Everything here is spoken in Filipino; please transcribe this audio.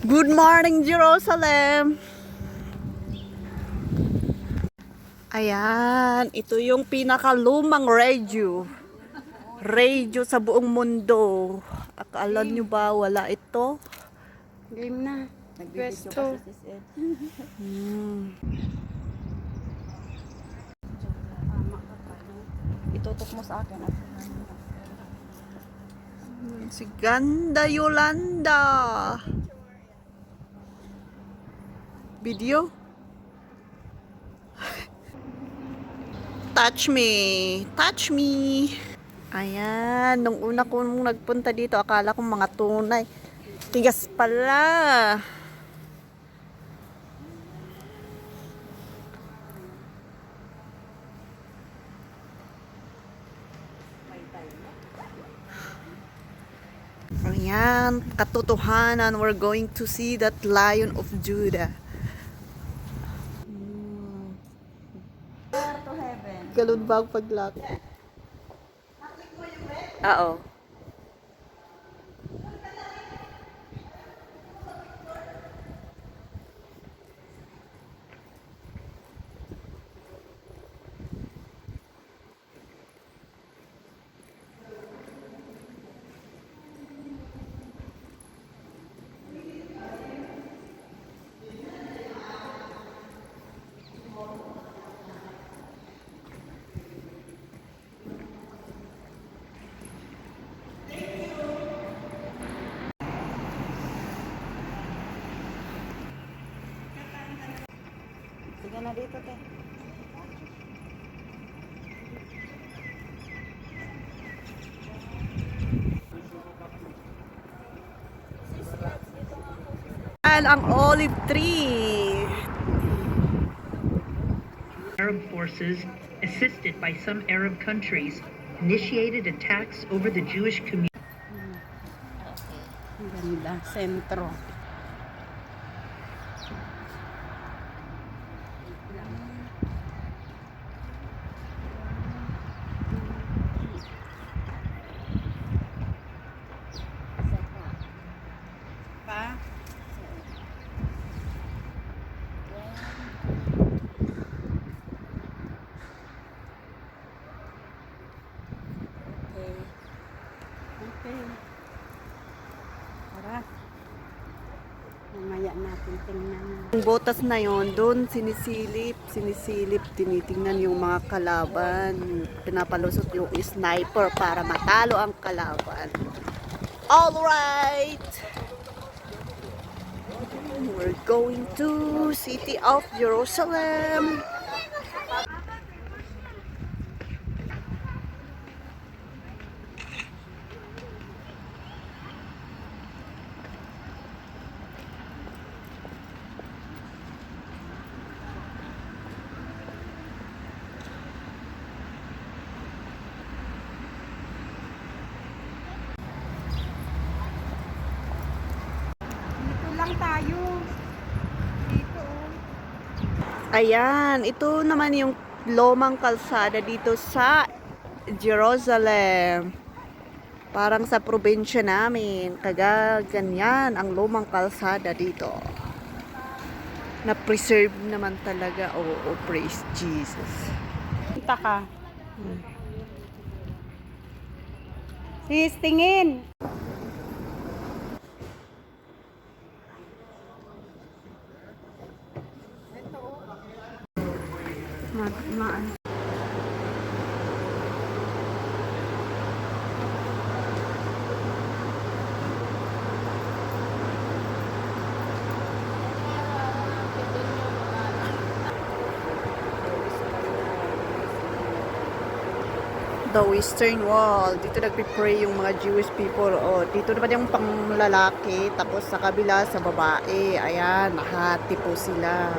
Good morning, Jerusalem! Ayan, ito yung pinakalumang radio. Radio sa buong mundo. Akala nyo ba wala ito? Game na. Nagbibidyo Pwesto. pa si Sis Ed. Itutok mo sa akin. Si Ganda Yolanda. Video? Touch me. Touch me. Ayan. Nung una kong nagpunta dito, akala kong mga tunay. Tigas pala. Ayan. Katotohanan. We're going to see that Lion of Judah. Galon ba ang paglak? Oo. Sige na dito, te. Ang olive tree. Arab forces, assisted by some Arab countries, initiated attacks over the Jewish community. Ang ganda. Sentro. Pa? Okay. Tara. Mamaya natin tingnan. Yung botas na yon, doon sinisilip, tinitingnan yung mga kalaban. Pinapalusot yung sniper para matalo ang kalaban. Alright! We're going to City of Jerusalem. Dito lang tayo. Dito. Ayan, ito naman yung lumang kalsada dito sa Jerusalem. Parang sa probinsya namin, ganyan ang lumang kalsada dito. Na-preserve naman talaga. Oo, praise Jesus. Punta ka. Sis, tingin. Maan. The Western Wall. Dito nagpipray yung mga Jewish people. O, dito naman yung panglalaki. Tapos sa kabila, sa babae. Ayan, nakahati po sila.